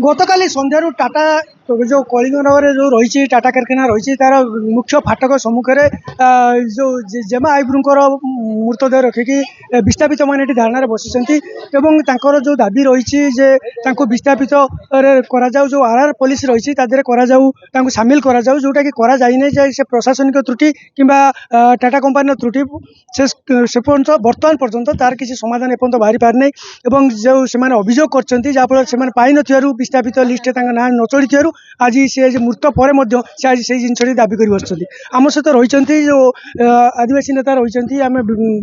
गतकाली सन्धार टाटा जो कलिंगनगर जो रही टाटा कारखाना रही तार मुख्य फाटक सम्मुखें जो जेमा आईब्रुंकर मृतदेह रखिकी विस्थापित मैंने धारणा बसी जो दाबी रही विस्थापित जो आरआर पुलिस रही सामिल जोटा कि से प्रशासनिक त्रुटि कि टाटा कंपानी त्रुटि से बर्तमान पर्यंत तार किसी समाधान एपर्यंत बाहरी पारना जो से अभियोग कर विस्थापित लिस्ट ना न चढ़ी आज से मृत पर आज से जिन दाबी कर बसुँच आम सहित रही जो आदिवासी नेता रही आम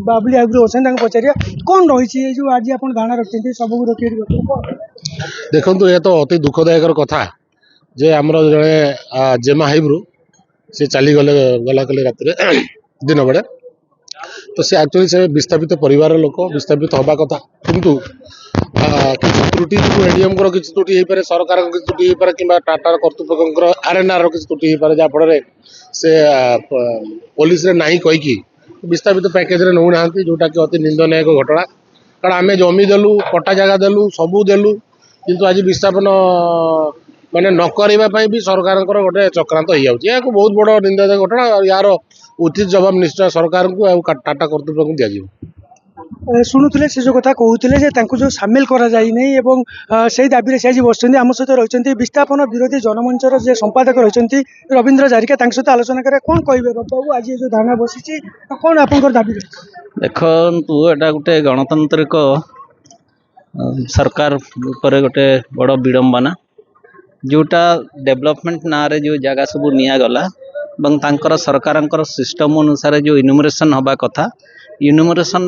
बाबुली आगुरी अच्छे पचार कौन रही जो आज आप धारणा रखते सब रोक देखो ये तो अति दुखदायक कथा जे आमर जड़े जेमा हाइब्रू से चली गले गला कले रात दिन बेले तो सी एक्चुअली से विस्थापित परिवार लोक विस्थापित हवा कथा किंतु किसी त्रुटि जो एडीएम को किसी त्रुटि हो पारे सरकार को किसी त्रुटि हो पारे कि टाटा कर्तृपक्ष आरएनआर किसी त्रुटि हो पारे जहाँफल से पुलिस रे नहीं कहीकि विस्थापित पैकेज रे नौना जोटा कि अति निंदनीय घटना कारण आम जमी देलु पट्टा जगह देलु सबू देलु किंतु आज विस्थापन माने न करने भी सरकार गोटे चक्रांत हो जाए बहुत बड़ निंदनीय घटना यार उचित जवाब निश्चय सरकार को टाटा कर्तृपक्ष दिज्व शुणुले से जो कथा कहते जो सामिल से दाबी से आज बस आम सहित रही विस्थापन विरोधी जनमंचर जे संपादक रही रवींद्र जारिका सहित आलोचना करें कौन कहे बाबू आज जो धारणा बसी कौन आप दाबी देखो एटा गोटे गणतांत्रिक सरकार उपर गोटे बड़ विडंबना जोटा डेवलपमेंट ना रे जो जगह सब निगला सरकार सिस्टम अनुसार जो इन्यूमरेशन हवा कथा इन्यूमरेशन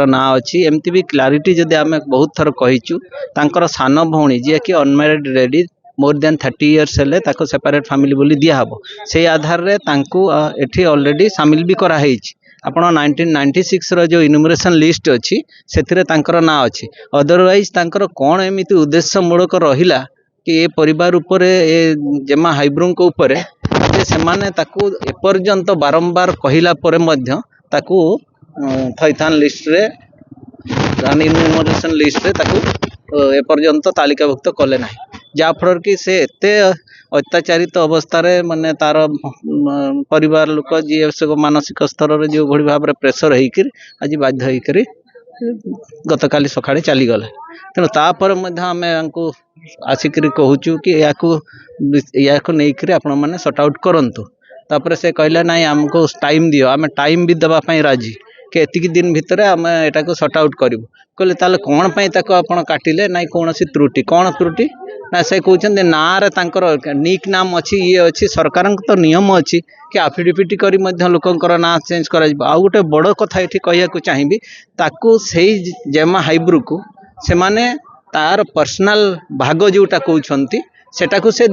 ना अच्छी एमती भी क्लारिटी जदि आम बहुत थर कहीचु सान भौणी जी कि unmarried lady more than 30 years हेले सेपरेट फैमिली बोली दिहब से आधार रे एठी ऑलरेडी सामिल भी कराई आपण 1996 रो जो इन्यूमरेशन लिस्ट अच्छी से ना अच्छी अदरवाइज कौन एमती उद्देश्य मूलक रहिला कि ये परिवार उपर ए जेमा हाइब्रू उपर से एपर्यंत बारंबार कहला थैथान लिस्ट रे इन्यूमरेशन लिस्ट रे एपर्यंत तालिकाभुक्त कले ना जहाँफल कि से एते अत्याचारित अवस्था रे माने तार परिवार लोक जी सब मानसिक स्तर रे जो भली भाव प्रेसर होकर आज बाध्य होकर गतकाली सकाळे चली गले तेणु तापर आम आसिक कहूँ कि या नहीं आपण मैंने सॉर्ट आउट करंतु तापर से कहले ना आमको टाइम दियो आम टाइम भी देवाई राजी कि एतिकी दिन भितर आम एटा को सॉर्ट आउट करूँ कहले ताले कौन पाई ताको आपण काटिले ना कौन त्रुटि कौन त्रुटि ना से कहते ना रे निक नाम अच्छी ये अच्छी सरकार तो नियम अच्छी कि आफिडेविट करी लोकंकर ना चेंज कर गोटे बड़ कथा ये कहूँ चाहिए ताकू से जेमा हाइब्रू को से माने तार पर्सनाल भाग जोटा कहते सेटा को से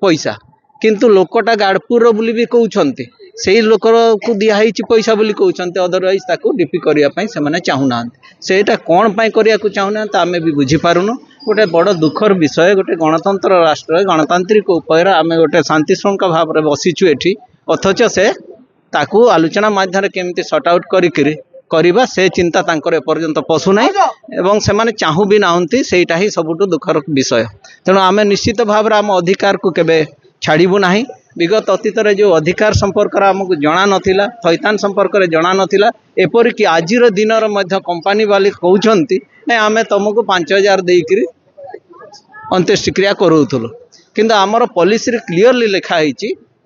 पैसा किंतु लोकटा गाड़पुर बोली भी कहते से लोक को दिखाई पैसा बोली कहते अदरवाइज ताकू डीपी करने से चाहूना सेटा कौन पाई करने को चाहूना आम भी बुझीपारुनु गोटे बड़ दुखर विषय गोटे गणतंत्र राष्ट्र गणतांत्रिक उपाय आम गोटे शांति श्रृंखला भाव में बसीचु एठी अथच से ताकू आलोचना माध्यम केमती सॉर्ट आउट करवा से चिंता एपर्यंत पशुना एवं से चाहू भी नाहंती सेटा ही सबुठ दुखर विषय तेणु आम निश्चित भाव में आम अधिकार को केबे छाड़बू ना विगत अतीत जो अधिकार संपर्क आमको जना नाला थैतान संपर्क में जना नाला एपरिक आज दिन कंपानी वाले कहते ना आम तुमको 5000 देकर अंत्येष्टिक्रिया करूँ किंतु आमर पॉलिसी रे क्लीयरली लिखाई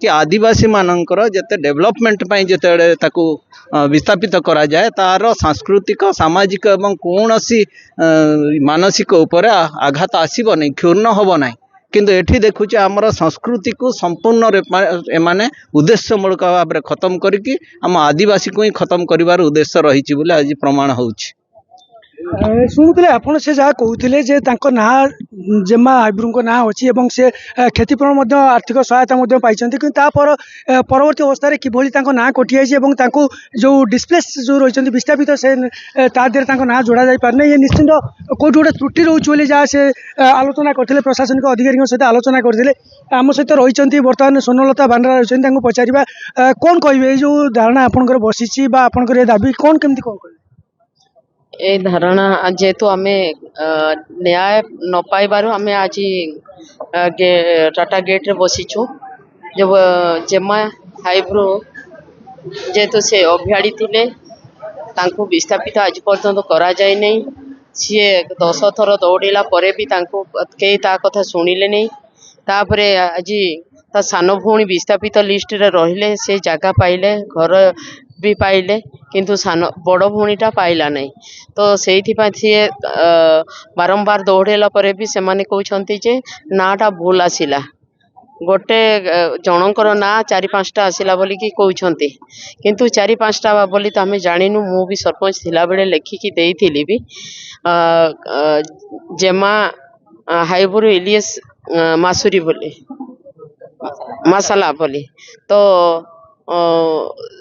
कि आदिवासी मानकर जिते डेवलपमेंट जिते विस्थापित करा जाए तार सांस्कृतिक सामाजिक एवं कौन सी मानसिक उपर आघात आसब नहीं क्षुण्ण हम ना किंतु एठी देखुचे आमर संस्कृति को संपूर्ण एमाने उद्देश्य मूलक भाव में खत्म करके आम आदिवासी को ही खत्म करिवार उद्देश्य रही बोले आज प्रमाण होउछि। शुणुले आप कहते ना जेमा हाइब्रू ना अच्छी से क्षतिपूरण आर्थिक सहायता पाई परवर्ती अवस्था किभली ना कटिया जो डिस्प्लेस जो रही विस्थापित से ना जोड़ा जा पारना ये निश्चिंत कौट गोटे त्रुटि रोचे जहाँ से आलोचना करते प्रशासनिक अधिकारी सहित आलोचना करते आम सहित रही बर्तमान स्वर्णलता बांड्रा रही पचार कौन कहे जो धारणा आपंकर बसी आपंकर दाबी कौन केमती कौन कहे ए धारणा जेहेतु आमे न्याय न पाइबारु आमे आज टाटा गेट रे बसीछु जब जेमा हाइब्रो जेहेतु से अभियाड़ी थिले तांको विस्थापित आज पर्यंत करा जाय नहीं सीए 10 थर दौड़िला परे भी तांको केही ता कथा सुनिले नहीं तापरे आज ता सान भौणी विस्थापित लिस्ट रे रहिले से जगह पाइले घर भी पाइले किंतु सान बड़ भौणीटा पाइला नहीं तो सेइथिपा सीए बारंबार दौड़ेला परे भी सेमाने कहउछंती जे नाटा भूल आसिला गोटे जनकर ना 4-5टा आसिला बोली कि कहउछंती किंतु 4-5टा बोली तो आमे जानिनु मु भी सरपंच थिला बेले लेखिकी देइथिली भी जेमा हाइब्रो इलियस मासुरी बोली मसाला बोली तो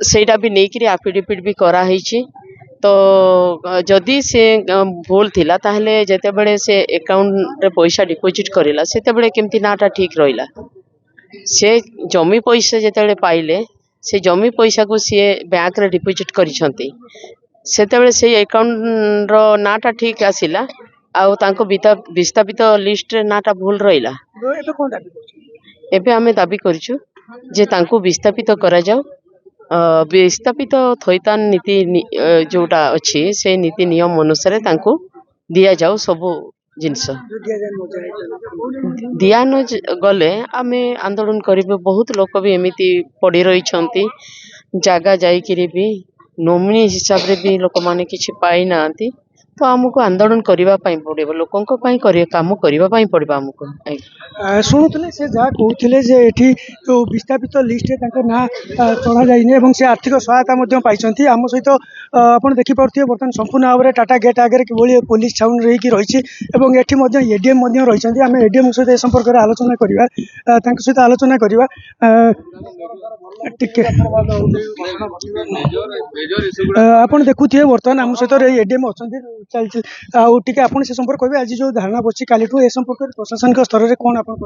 सेटा भी नेकिरी एफिडेविट भी करा हिची तो जदि से भूल थिला ताहले जेते बेले से अकाउंट रे पैसा डिपॉजिट करिला सेते बेले केमती नाटा ठीक रहिला से जमी पैसा जेते पाइले से जमी पैसा को सी बैंक रे डिपॉजिट करिसंती सेते बेले से अकाउंट रो नाटा ठीक आसिला आउ तांको विस्थापित लिस्ट रे नाटा भूल रहिला एबे कोन दाबी करछु एबे आमे दाबी करछु जे तांको विस्थापित करा जाऊ विस्थापित थैतान नीति जोटा अच्छी से नीति नियम अनुसार तांको दिया जाऊ सबु जिनस जो दिया जाय मजा दिया न गले आमे आंदोलन करिबे बहुत लोक भी एमिति पड़ी रही छंती जागा जाई किरी भी नोमिनी हिसाब रे भी लोक माने किछि पाई नांती तो हमको आंदोलन करबा पई पड़िबो लोकंको पई करिए काम करबा पई पड़बा हमको शुणुले से जहाँ कहते जे एठी जो विस्थापित लिस्ट है तांको ना चढ़ा जाइने एवं से आर्थिक सहायता मध्य पाइछंती आम सहित आपण देखि पारुथिबे बर्तमान संपूर्ण भाव में टाटा गेट आगे किभली पुलिस छाउन रही रही एवं एठी मध्य एडीएम मध्य रही आम एडीएम सहित ए संपर्क में आलोचना करवा तांको सहित आलोचना करवा टिके आपण देखुथिबे बर्तमान आम सहित एडीएम अछंती चलछि आउ टिके आपण से संपर्क कहबे आज जो धारणा बच्ची कालीठू ए संपर्क में प्रशासनिक स्तर रे कोन आपण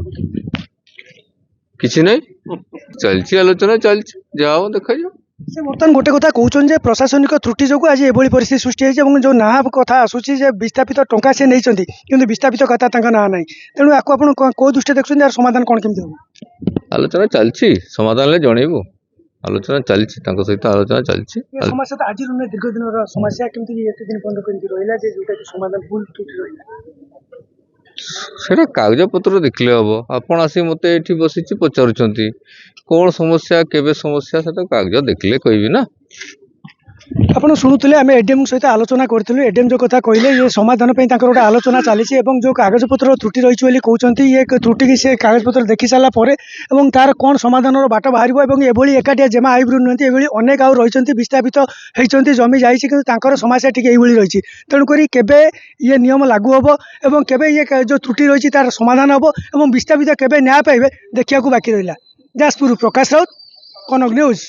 किसी नहीं चलची आलोचना चलची जाओ देखा जाओ से बर्तमान गोटे कथा कहउछन जे प्रशासनिक त्रुटि जोगु आज एभली परिस्थिति सृष्टि होइछ एवं जो ना कथा आसुची जे विस्थापित टंका से नैचंती किंतु विस्थापित कथा तांका ना नाही तेणु आको आपण को दृष्टि देखछन यार समाधान कोन केमति हो आलोचना चलची समाधान ले जणेबो आलोचना चलची तांको सहित आलोचना चलची ये समस्या तो आज नुने दीर्घ दिन समस्या केमति एते दिन बंद केमति रहिला जे जोटा कि समाधान भूल त्रुटि रहिला सेटा कागज पत्र देखले हबो आपण आसी मते एठी बसिची पचारुचंती कोन समस्या केबे समस्या सेटा कागज देखले कहबी ना आपण शुणुले आम एडीएम सहित आलोचना करूँ एडीएम जो कथा कहले ये समाधान पे गोटे आलोचना चली जो कागजपत्र त्रुटि रही कहते ये त्रुटि की से कागजपत्र देखी सारापर और तार कौन समाधान बाट बाहर एभली एकाटिया जेमा हाइब्रो नुहति ये अनेक आउ रही विस्थापित होती जमी जाकर समस्या टी रही तेणुक केबे ये नियम लागू हम और केबे ये जो त्रुटि रही तार समाधान हम और विस्थापित केबे न्याय पाइबे देखा बाकी रहा। जाजपुर प्रकाश राउत, कनक न्यूज।